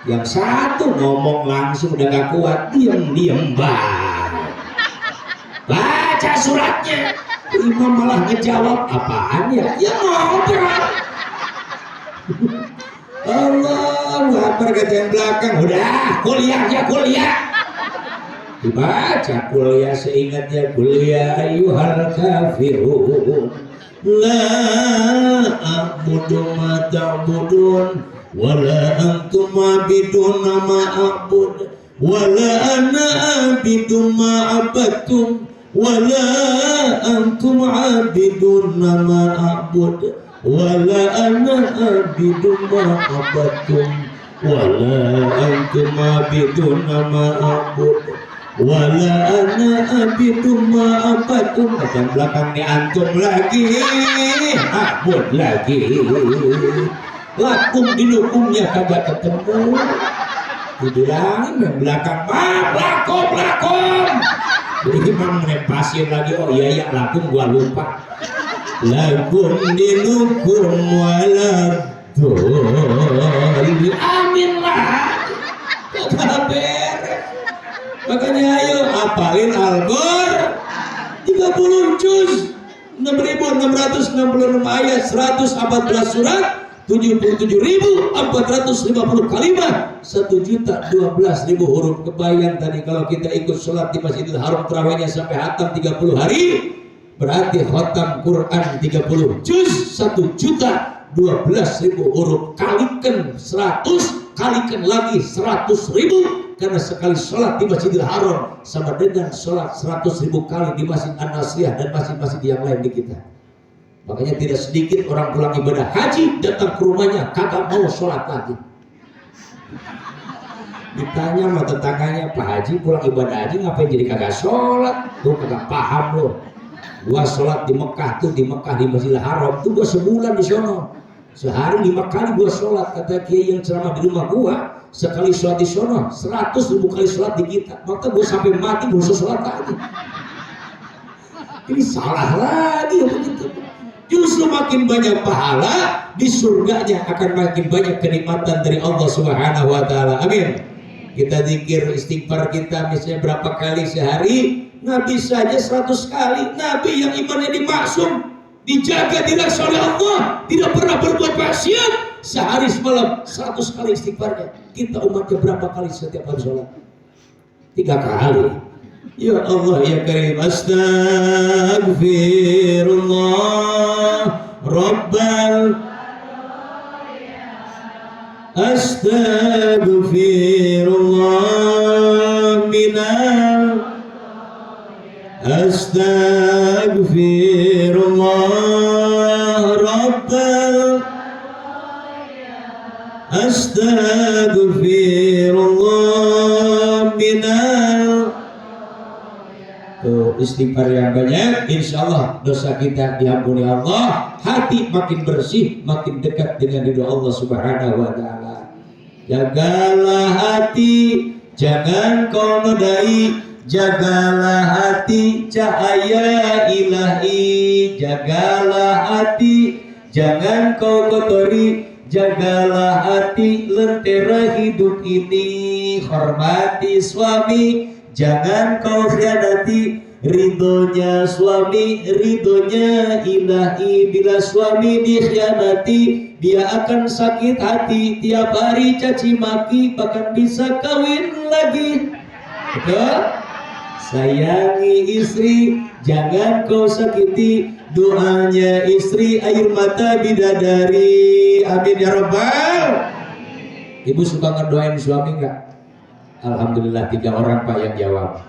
Speaker 1: Yang satu ngomong langsung udah gak kuat, diem baca suratnya. Imam malah ngejawab, apaan ya? Ya ngobrol. Allahu Akbar, kata yang belakang, udah kuliah aja kuliah. Dibaca kuliah seingatnya, kuliah ayyuhal kafirun la a'budu ma ta'budun wala antum abidun ma a'bud wala ana abidun ma abadtum wala antum abidun ma a'bud wala ana abidun ma abadtum wala antum abidun ma a'bud wala ana abidu ma'abatum. Kata belakang nih antum lagi, abud lagi. Lakum dilukumnya kagak ketemu. Dibilangin yang belakang, lakum. Jadi imam menepasin lagi, oh iya lakum gua lupa. Lakum dilukum wala doli. Amin lah. Kagak beres. Makanya ayo apalin Al-Qur'an 30 juz, 6.666 ayat, 114 surat, 77.450 kalimat, 1.012.000 huruf. Kebayang tadi kalau kita ikut sholat di Masjidil Haram terawihnya sampai hatam 30 hari, berarti khatam Quran 30 juz 1.012.000 huruf. Kalikan 100, kalikan lagi 100.000. Karena sekali sholat di Masjidil Haram sama dengan sholat 100.000 kali di Masjid An-Nasriyah dan masjid-masjid yang lain di kita. Makanya tidak sedikit orang pulang ibadah haji datang ke rumahnya kagak mau sholat lagi. Ditanya sama tetangganya, Pak Haji pulang ibadah haji ngapain jadi kagak sholat? Tuh kagak paham lo. Gua sholat di Mekah tuh, di Mekah di Masjidil Haram tuh gua sebulan di sono. Sehari 5 kali gua sholat. Kata kiai yang ceramah di rumah gua, sekali sholat di sono 100.000 kali sholat di kita. Maka gua sampai mati gua sholat lagi. Ini salah lagi begitu. Justru makin banyak pahala di surganya akan makin banyak kenikmatan dari Allah Subhanahu wa taala. Amin. Kita zikir istighfar kita misalnya berapa kali sehari? Nabi saja 100 kali. Nabi yang imannya dimaksum, dijaga dirasa oleh Allah, tidak pernah berbuat maksiat, sehari semalam 100 kali istighfarnya. Kita umatnya berapa kali setiap hari sholat? 3 kali. Ya Allah ya Karim, Astaghfirullah Rabbal Astaghfirullah minal Astaghfirullah Rabbal Astaghfirullah minal. Istighfar yang banyak, insya Allah dosa kita diampuni Allah, hati makin bersih, makin dekat dengan ridho Allah Subhanahu wa taala. Jagalah hati, jangan kau nodai, jagalah hati cahaya ilahi, jagalah hati, jangan kau kotori, jagalah hati lentera hidup ini, hormati suami, jangan kau khianati, ridhonya suami, ridhonya ilahi. Bila suami dikhianati, dia akan sakit hati, tiap hari caci maki, bahkan bisa kawin lagi. Betul? Sayangi istri, jangan kau sakiti, doanya istri air mata bidadari. Amin ya Rabbal. Ibu suka ngedoain suami enggak? Alhamdulillah 3 orang Pak yang jawab.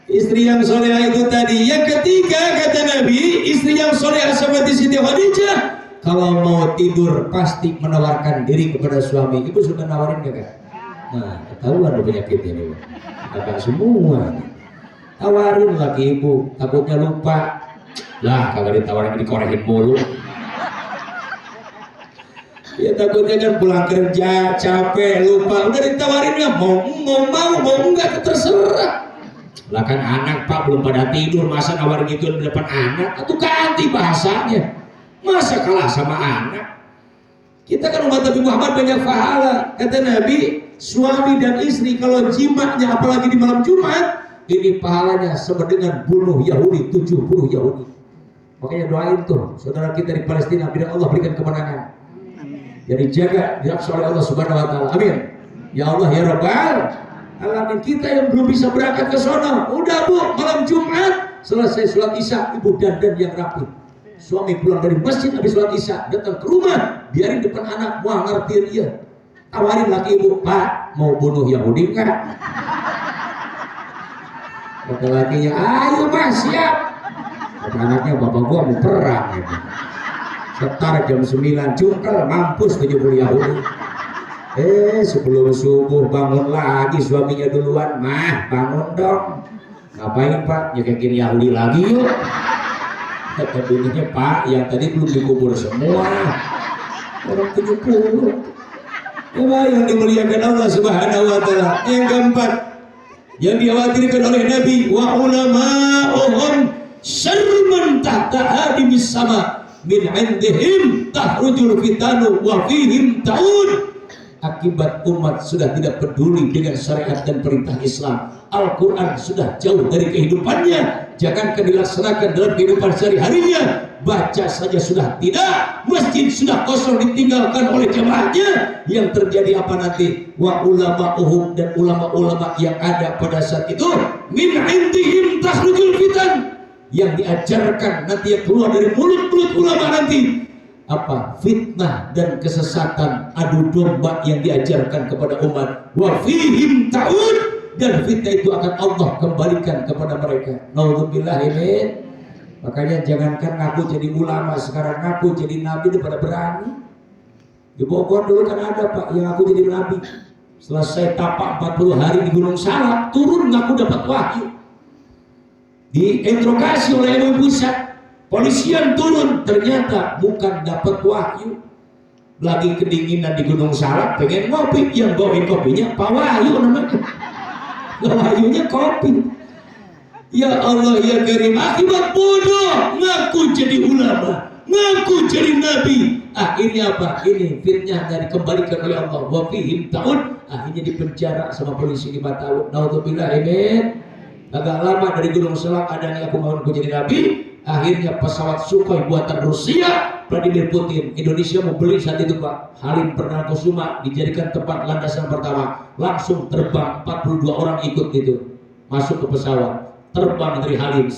Speaker 1: Istri yang solehah itu tadi. Yang ketiga kata Nabi, istri yang solehah seperti Siti Khadijah, kalau mau tidur pasti menawarkan diri kepada suami. Ibu suka nawarin gak? Nah, ketahuan lo penyakitnya nih. Agak semua. Tawarin lagi ibu, takutnya lupa. Lah, kalau ditawarin dikorekin mulu. Ya takutnya kan pulang kerja capek lupa, udah ditawarinnya mau enggak terserah. Lah kan anak Pak belum pada tidur, masa nawar gitu di depan anak? Atau ganti bahasanya, masa kalah sama anak? Kita kan umat Nabi Muhammad banyak pahala. Kata Nabi, suami dan istri kalau jimatnya apalagi di malam Jumat, ini pahalanya sama dengan bunuh Yahudi 70 Yahudi. Makanya doain tuh saudara kita di Palestina, biar Allah berikan kemenangan. Jadi jaga diraksa oleh Allah Subhanahu wa taala. Amin. Ya Allah ya Rabbal alamin. Kita yang belum bisa berangkat ke sono, udah Bu, malam Jumat selesai sholat Isya, ibu dandan yang rapi. Suami pulang dari masjid habis sholat Isya, datang ke rumah, biarin depan anak, wah ngerti dia. Tawarin laki ibu, Pak, mau bunuh Yahudi enggak? Kata lakinya, ayo Mas, siap. Kata anaknya, bapak gua mau perang gitu. Setar jam 9 cungkel mampus 70 Yahudi. Sebelum subuh bangun lagi suaminya duluan, mah bangun dong. Ngapain Pak? Nyekekin Yahudi lagi yuk. Kata bininya, Pak yang tadi belum dikubur semua. Orang 70. Ya yang dimuliakan Allah Subhanahu wa taala. Yang keempat yang dikhawatirkan oleh Nabi, wa ulama'uhum syarrun tahta hadimis sama min indihim tahrujul fitanu wa fihim ta'ud. Akibat umat sudah tidak peduli dengan syariat dan perintah Islam, Al-Quran sudah jauh dari kehidupannya, jangankan dilaksanakan dalam kehidupan sehari-harinya, baca saja sudah tidak, masjid sudah kosong ditinggalkan oleh jemaahnya. Yang terjadi apa nanti? Wa ulama'uhum, dan ulama-ulama yang ada pada saat itu, min indihim tahrujul fitan, yang diajarkan nanti yang keluar dari mulut-mulut ulama nanti apa? Fitnah dan kesesatan, adu domba yang diajarkan kepada umat. Wa fihim ta'ud, dan fitnah itu akan Allah kembalikan kepada mereka. Naudzubillah ini. Makanya jangankan ngaku jadi ulama, sekarang ngaku jadi nabi itu pada berani. Di Bogor dulu kan ada Pak yang ngaku jadi nabi, Selesai tapak 40 hari di Gunung Salak, turun ngaku dapat wahyu. Diinterogasi oleh MUI Pusat, polisian turun, ternyata bukan dapat wahyu. Lagi kedinginan di Gunung Salak, pengen ngopi, yang bawain kopinya Pak Wahyu namanya. Wahyunya kopi. Ya Allah ya Karim, akibat bodoh ngaku jadi ulama, ngaku jadi nabi, akhirnya apa? Ini fitnahnya dikembalikan oleh Allah. Wa fihim tahun, akhirnya dipenjara sama polisi 5 tahun. Naudzubillah, amin. Agak lama dari Gunung Salak ada yang aku mau jadi nabi. Akhirnya pesawat Sukhoi buatan Rusia, Vladimir Putin, Indonesia mau beli saat itu Pak, Halim Perdanakusuma dijadikan tempat landasan pertama, langsung terbang 42 orang ikut itu, masuk ke pesawat, terbang dari Halim,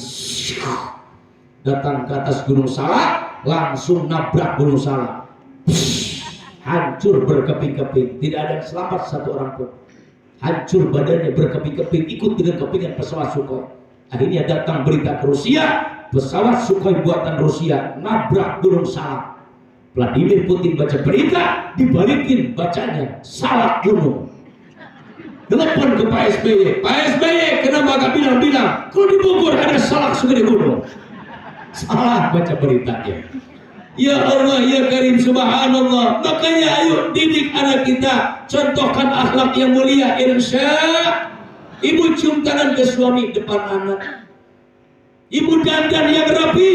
Speaker 1: datang ke atas Gunung Salak, langsung nabrak Gunung Salak, hancur berkeping-keping, tidak ada yang selamat satu orang pun, hancur badannya berkeping-keping, ikut dengan kepingan pesawat Sukhoi. Akhirnya datang berita ke Rusia, pesawat Sukhoi buatan Rusia nabrak Gunung Salak. Vladimir Putin baca berita, dibalikin bacanya Salak gunung. Telepon ke Pak SBY, Pak SBY kenapa gak bilang-bilang kalau di Bogor ada salak segede gunung? Salah baca beritanya. Ya Allah ya Karim, subhanallah. Makanya ayo didik anak kita, contohkan akhlak yang mulia. Insya ibu cium tangan ke suami depan anak. Ibu dandan yang rapi,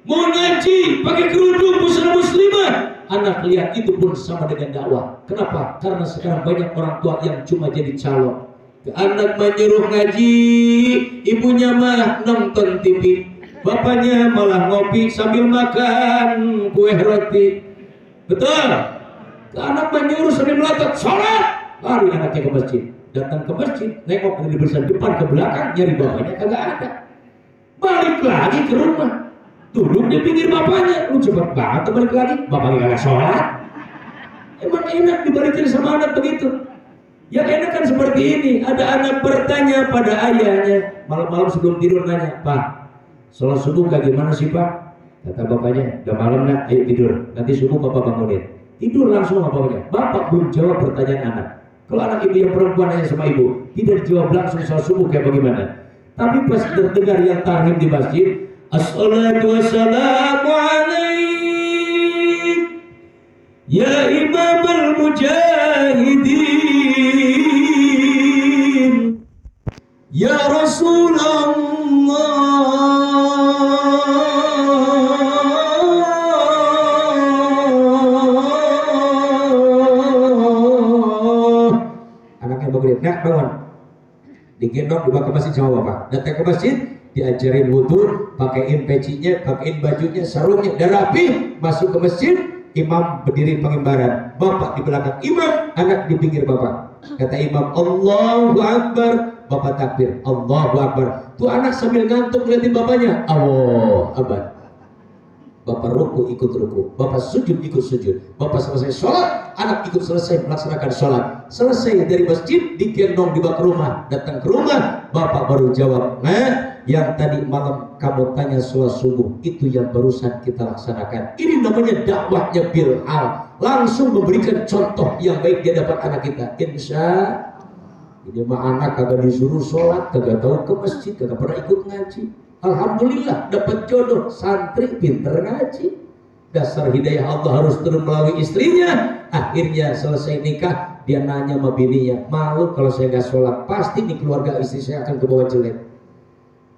Speaker 1: mau ngaji pakai kerudung busana muslimah, anak lihat itu pun sama dengan dakwah. Kenapa? Karena sekarang banyak orang tua yang cuma jadi calon. Anak menyuruh ngaji, ibunya malah nonton TV, bapaknya malah ngopi sambil makan kue roti. Betul? Anak menyuruh sambil melotot sholat, lari anaknya ke masjid. Datang ke masjid, nengok dari besar depan ke belakang, nyari bapaknya kagak ada. Balik lagi ke rumah, duduk di pinggir bapaknya. Lu cepet banget balik lagi, bapaknya gak sholat. Emang enak dibalikin sama anak begitu? Yang enak kan seperti ini, ada anak bertanya pada ayahnya malam-malam sebelum tidur, nanya, Pak, sholat subuh kayak gimana sih Pak? Kata bapaknya, udah malam nak, ayo tidur, nanti subuh bapak bangunin. Tidur langsung sama bapaknya. Bapak belum jawab pertanyaan anak. Kalau anak ibu yang perempuan nanya sama ibu, tidak dijawab langsung sholat subuh kayak bagaimana? Tapi pas terdengar yang tahrim di masjid, Assalatu wassalamu alaik ya imam al-mujahidin ya Rasulullah. Anaknya bangun, nak bangun, digendong dibawa ke masjid sama bapak. Datang ke masjid, diajarin wudhu, pakaiin pecinya, pakaiin bajunya, sarungnya, dan rapi. Masuk ke masjid, imam berdiri pengimbaran, bapak di belakang imam, anak di pinggir bapak. Kata imam, Allahu Akbar, bapak takbir, Allahu Akbar. Tuh anak sambil ngantuk ngeliatin bapaknya, Allahu Akbar. Bapak ruku ikut ruku, bapak sujud ikut sujud, bapak selesai sholat, anak ikut selesai melaksanakan sholat. Selesai dari masjid, digendong dibawa ke rumah. Datang ke rumah, bapak baru jawab, nah yang tadi malam kamu tanya sholat subuh, itu yang barusan kita laksanakan. Ini namanya dakwahnya Bilal, langsung memberikan contoh yang baik di hadapan anak kita. Insya ini mah anak kagak disuruh sholat, kagak tahu ke masjid, kagak pernah ikut ngaji. Alhamdulillah dapat jodoh, santri pinter ngaji. Dasar hidayah Allah harus turun melalui istrinya. Akhirnya selesai nikah, dia nanya sama bininya, malu kalau saya nggak sholat, pasti di keluarga istri saya akan kebawa jelek.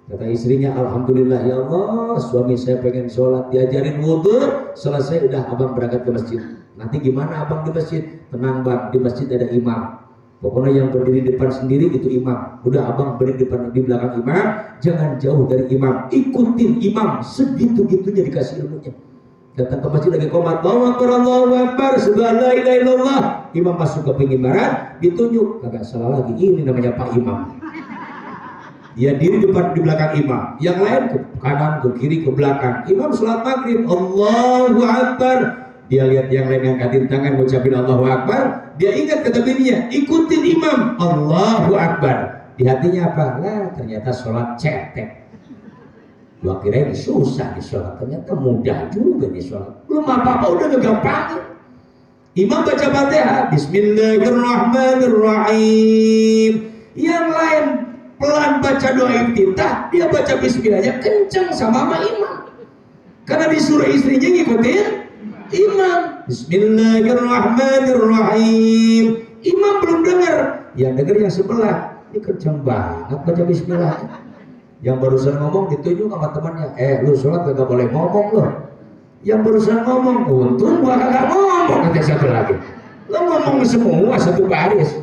Speaker 1: Kata istrinya, Alhamdulillah ya Allah, suami saya pengen sholat, diajarin wudhu, selesai udah abang berangkat ke masjid. Nanti gimana abang di masjid? Tenang bang, di masjid ada imam. Pokoknya yang berdiri depan sendiri itu imam. Udah abang berdiri di belakang imam, jangan jauh dari imam, ikutin imam, segitu-gitunya dikasih ilmunya. Datang ke masjid lagi qomat, Allahu Akbar, Allahu Akbar, subhanallah, la ilaha illallah. Imam masuk ke pengimbaran, ditunjuk, kagak salah lagi, ini namanya Pak Imam. Dia diri depan di belakang imam, yang lain ke kanan, ke kiri, ke belakang. Imam sholat maghrib, Allahu Akbar. Dia lihat yang lain angkatin tangan mengucapin Allahu Akbar, dia ingat kata bininya, ikutin imam, Allahu Akbar. Di hatinya apa? Lah ternyata sholat cetek. Gua kira ini susah di sholat, ternyata mudah juga di sholat. Belum apa-apa udah ngegampangin. Imam baca Fatihah, Bismillahirrahmanirrahim. Yang lain pelan baca doa iftitah, dia baca bismillahnya kencang sama imam. Karena disuruh istrinya ngikutin imam. Bismillahirrahmanirrahim. Imam belum dengar, yang dengar yang sebelah. Ini kencang banget baca bismillah. Yang barusan ngomong ditunjuk sama temannya, lu sholat gak boleh ngomong loh. Yang barusan ngomong, untung gua kagak ngomong, kata satu lagi. Lo ngomong semua satu baris.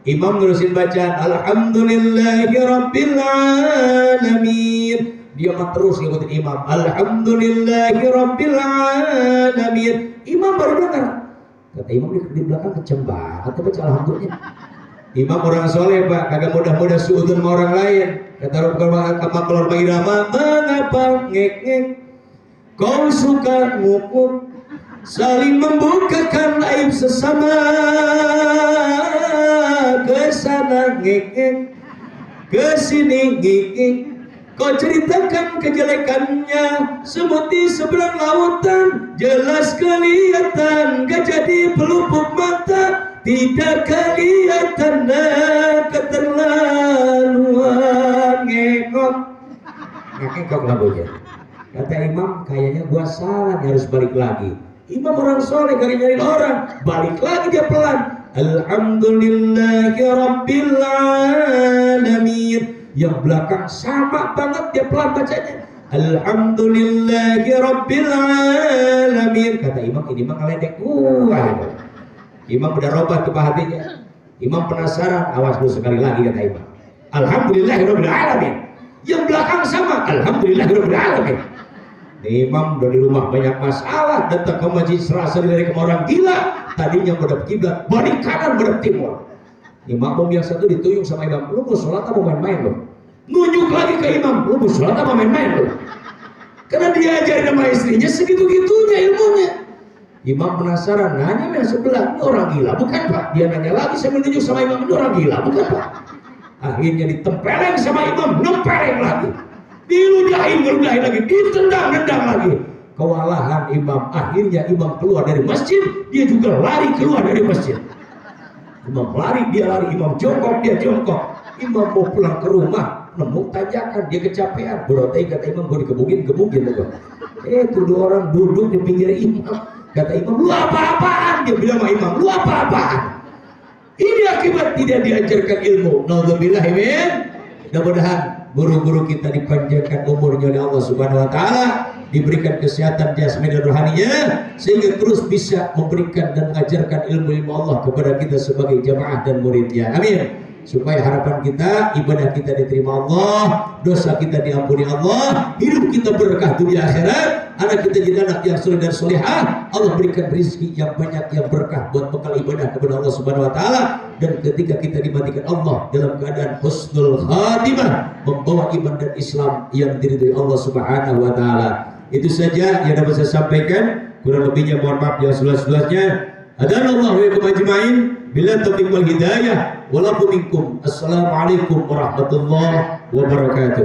Speaker 1: Imam nerusin bacaan, Alhamdulillahirabbil alamin. Dia mah terus ngikutin imam, Alhamdulillahirabbil alamin. Imam baru dengar. Kata imam di belakang kenceng banget baca alhamdulillah. Imam orang soleh pak, kagak mudah-mudah suudun sama orang lain. Kata orang keluar bagi nama, mengapa ngek-ngek kau suka ngukuk, saling membukakan aib sesama, kesana ngek-ngek, kesini ngek-ngek, kau ceritakan kejelekannya, semut di seberang lautan, jelas kelihatan, gak jadi pelupuk mata, tidak kelihatan keterlaluan ngekok. Ngekok lagunya. Kata imam, kayaknya gua salah, harus balik lagi. Imam orang soleh, gak nyariin orang, balik lagi dia pelan. Alhamdulillahirabbil alamin. Yang belakang sama banget dia pelan bacanya. Alhamdulillahirabbil alamin. Kata imam, ini mah ngeledek gua. Imam udah robat ke hatinya. Imam penasaran, awas lu sekali lagi kata imam. Alhamdulillahirabbil alamin. Yang belakang sama, Alhamdulillahirabbil alamin. Imam udah di rumah banyak masalah, datang ke masjid serasa dari orang gila. Tadinya menghadap kiblat, balik kanan menghadap timur. Imam yang satu dituyung sama imam, lu mau sholat apa mau main-main lu? Nunjuk lagi ke imam, lu mau sholat apa main-main lu? Karena dia ajarin sama istrinya segitu-gitunya ilmunya. Imam penasaran, nanya yang sebelah, ini orang gila bukan pak? Dia nanya lagi sambil nunjuk sama imam, ini orang gila bukan pak? Akhirnya ditempeleng sama imam, nempeleng lagi. Diludahin lagi, ditendang lagi. Kewalahan imam, akhirnya imam keluar dari masjid, dia juga lari keluar dari masjid. Imam lari, dia lari, imam jongkok, dia jongkok. Imam mau pulang ke rumah, nemu tanjakan, dia kecapean. Berotai kata imam, gue dikebukin tuh. Tuh dua orang duduk di pinggir imam. Kata imam, lu apa-apaan? Dia bilang sama imam, lu apa-apaan? Ini akibat tidak diajarkan ilmu. Naudzubillah min. Mudah-mudahan guru-guru kita dipanjangkan umurnya oleh Allah Subhanahu wa taala, diberikan kesehatan jasmani dan rohaninya, sehingga terus bisa memberikan dan mengajarkan ilmu-ilmu Allah kepada kita sebagai jamaah dan muridnya. Amin. Supaya harapan kita, ibadah kita diterima Allah, dosa kita diampuni Allah, hidup kita berkah dunia akhirat, anak kita jadi anak yang soleh dan solehah, Allah berikan rezeki yang banyak yang berkah buat bekal ibadah kepada Allah Subhanahu wa taala, dan ketika kita dimatikan Allah dalam keadaan husnul khatimah, membawa iman dan Islam yang diridhoi Allah Subhanahu wa taala. Itu saja yang dapat saya sampaikan, kurang lebihnya mohon maaf yang seluas-luasnya. Hadanallahu wa iyyakum ajmain, bila taufiq wal hidayah, walakum minkum. Assalamualaikum warahmatullahi wabarakatuh.